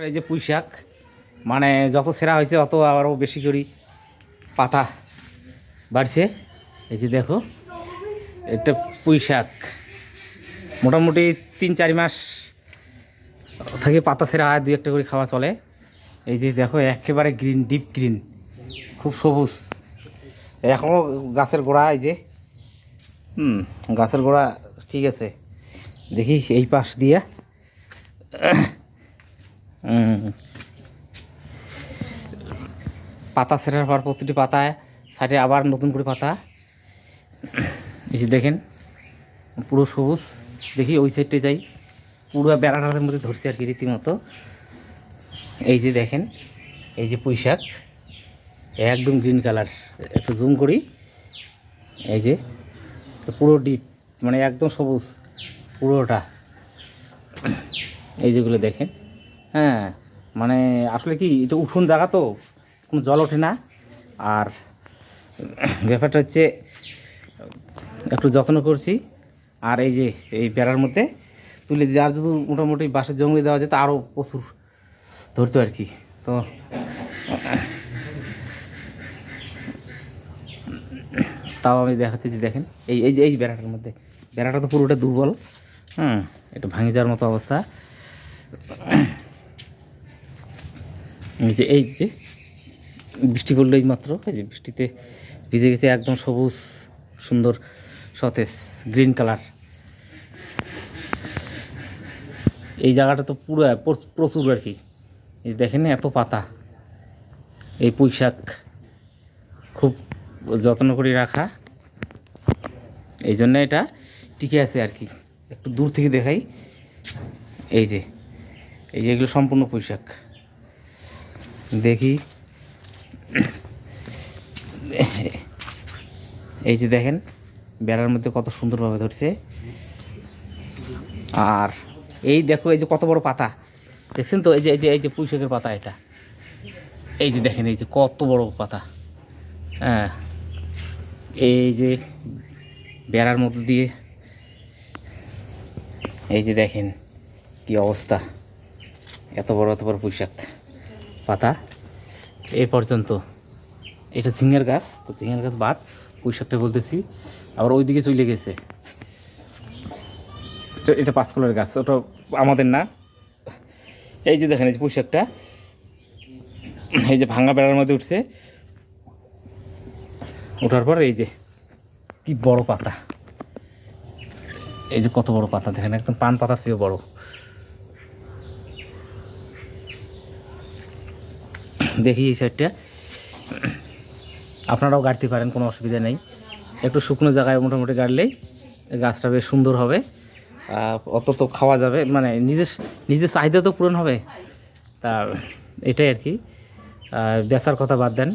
এই যে পুঁই শাক মানে যত সেরা হয়েছে অত আরও বেশি করে পাতা বাড়ছে। এই যে দেখো এটা পুঁই শাক মোটামুটি 3-4 মাস থেকে পাতা সেরা হয়, 2-1টা করে খাওয়া চলে। এই যে দেখো একেবারে গ্রিন, ডিপ গ্রিন, খুব সবুজ। এখনও গাছের গোড়া, এই যে গাছের গোড়া ঠিক আছে। দেখি এই পাশ দিয়ে পাতা ছেঁড়ার পর প্রতিটি পাতায় সাইডে আবার নতুন করে পাতা। এই যে দেখেন পুরো সবুজ। দেখি ওই সাইডে যাই, পুরো বেড়াটার মধ্যে ধরছে আর কি রীতিমতো। এই যে দেখেন এই যে পুঁই শাক একদম গ্রিন কালার, একটু জুম করি। এই যে পুরো ডিপ মানে একদম সবুজ পুরোটা। এই যেগুলো দেখেন, হ্যাঁ মানে আসলে কি এটা উঠোন জায়গা তো কোনো জল ওঠে না। আর ব্যাপারটা হচ্ছে একটু যত্ন করছি। আর এই যে এই বেড়ার মধ্যে তুলে দিয়ে আর যদি মোটামুটি বাঁশের জঙ্গলে দেওয়া যেত আরও প্রচুর ধরতো আর কি। তো তাও আমি দেখাচ্ছি যে দেখেন এই এই যে এই বেড়াটার মধ্যে, বেড়াটা তো পুরোটা দুর্বল, একটু ভাঙে যাওয়ার মতো অবস্থা। এই যে বৃষ্টি পড়লো এই মাত্র, এই যে বৃষ্টিতে ভিজে গেছে, একদম সবুজ সুন্দর সতেজ গ্রিন কালার। এই জায়গাটা তো পুরো প্রচুর আর কি। এই দেখেন এত পাতা। এই পুঁই শাক খুব যত্ন করে রাখা, এই জন্য এটা টিকে আছে আর কি। একটু দূর থেকে দেখাই, এই যে এগুলো সম্পূর্ণ পুঁই শাক। দেখি এই যে দেখেন বেড়ার মধ্যে কত সুন্দরভাবে ধরছে। আর এই দেখো এই যে কত বড় পাতা দেখছেন তো, এই যে পুঁই শাকের পাতা এটা। এই যে দেখেন এই যে কত বড় পাতা, হ্যাঁ এই যে বেড়ার মধ্যে দিয়ে এই যে দেখেন কি অবস্থা, এত বড় পুঁই শাক পাতা এই পর্যন্ত। এটা ঝিঙের গাছ, তো ঝিঙের গাছ বাদ পুঁই শাকটা বলতেছি। আবার ওইদিকে চলে গেছে, এটা পাঁচকলার গাছ, ওটা আমাদের না। এই যে দেখেন এই যে পুঁই শাকটা এই যে ভাঙা বেড়ার মধ্যে উঠছে, ওঠার পর এই যে কি বড় পাতা, এই যে কত বড় পাতা দেখেন, একদম পান পাতা চেয়েও বড়। দেখি এই সাইডটা আপনারাও গাড়তে পারেন, কোনো অসুবিধা নেই। একটু শুকনো জায়গায় মোটামুটি গাড়লেই গাছটা বেশ সুন্দর হবে। অত তো খাওয়া যাবে, মানে নিজের চাহিদা তো পূরণ হবে। তা এটাই আর কি। বেচার কথা বাদ দেন,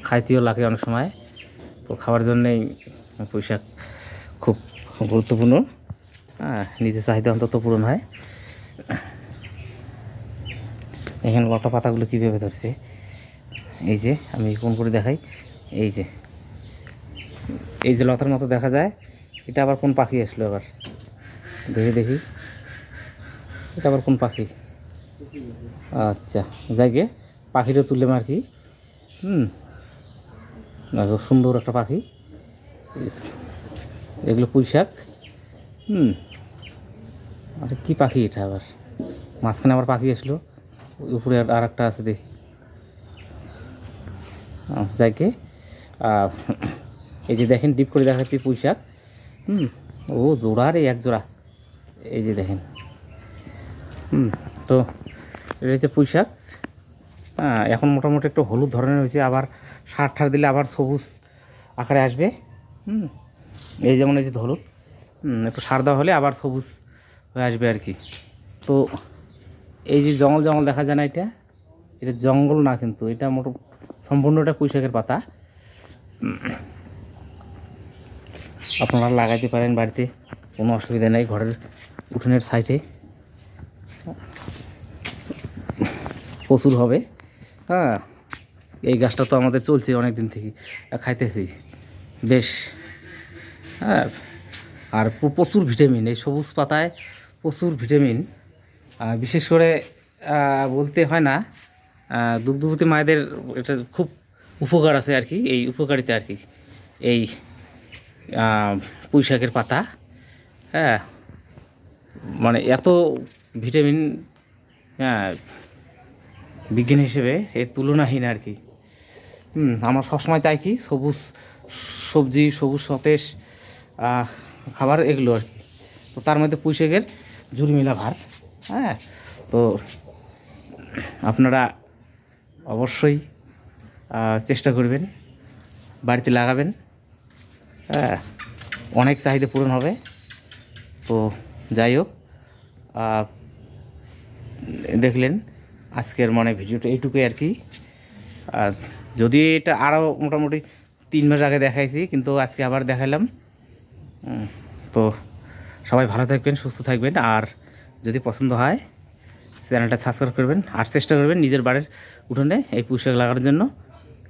খাইতেও লাগে অনেক সময়, তো খাওয়ার জন্যেই পুঁই শাক খুব গুরুত্বপূর্ণ। নিজের চাহিদা অন্তত পূরণ হয়। এখানে লতা পাতাগুলো কীভাবে ধরছে, এই যে আমি কোন করে দেখাই। এই যে লতার মতো দেখা যায়, এটা আবার কোন পাখি আসলো আবার, দেখি এটা আবার কোন পাখি। আচ্ছা যাই গে, পাখিটা তুললাম আর কি। সুন্দর একটা পাখি। এগুলো পুঁই শাক। আরে কী পাখি এটা আবার, মাঝখানে আবার পাখি আসলো, উপরে আর একটা আছে দেখি। যাইকে এই যে দেখেন ডিপ করে দেখাচ্ছি পুঁই শাক। ও জোড়া রে, এক জোড়া। এই যে দেখেন, তো এটা হচ্ছে পুঁই শাক। এখন মোটামুটি একটু হলুদ ধরনের হয়েছে, আবার সার ঠার দিলে আবার সবুজ আকারে আসবে। এই যেমন এই যে হলুদ, একটু সার দেওয়া হলে আবার সবুজ হয়ে আসবে আর কি। তো এই যে জঙ্গল দেখা যায় না, এটা জঙ্গল না, কিন্তু এটা সম্পূর্ণটা পুঁই শাকের পাতা। আপনারা লাগাইতে পারেন বাড়িতে, কোনো অসুবিধা নেই। ঘরের উঠোনের সাইডে প্রচুর হবে। এই গাছটা তো আমাদের চলছে অনেক দিন থেকে, খাইতেছি বেশ। আর প্রচুর ভিটামিন, এই সবুজ পাতায় প্রচুর ভিটামিন। বিশেষ করে বলতে হয় না, দুগ্ধবতী মায়েদের এটা খুব উপকার আছে আর কি, এই উপকারিতা আর কি এই পুঁই শাকের পাতা। হ্যাঁ, মানে এত ভিটামিন, হ্যাঁ, বিজ্ঞান হিসেবে এর তুলনাহীন আর কি। আমরা সবসময় চাই কি সবুজ সবজি, সবুজ সতেজ খাবার এগুলো আর কি। তো তার মধ্যে পুঁই শাকের ঝুড়ি মেলা ভার। হ্যাঁ, তো আপনারা অবশ্যই চেষ্টা করবেন, বাড়িতে লাগাবেন। হ্যাঁ, অনেক চাহিদা পূরণ হবে। তো যাই হোক, দেখলেন আজকের মানে ভিডিওটা এইটুকুই আর কি। আর যদি এটা আরও মোটামুটি 3 মাস আগে দেখাইছি, কিন্তু আজকে আবার দেখালাম। তো সবাই ভালো থাকবেন, সুস্থ থাকবেন। আর যদি পছন্দ হয় চ্যানেলটা সাবস্ক্রাইব করবেন, আর চেষ্টা করবেন নিজের বাড়ির উঠোনে এই পুঁই শাক লাগানোর জন্য,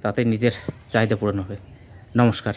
তাতে নিজের চাহিদা পূরণ হবে। নমস্কার।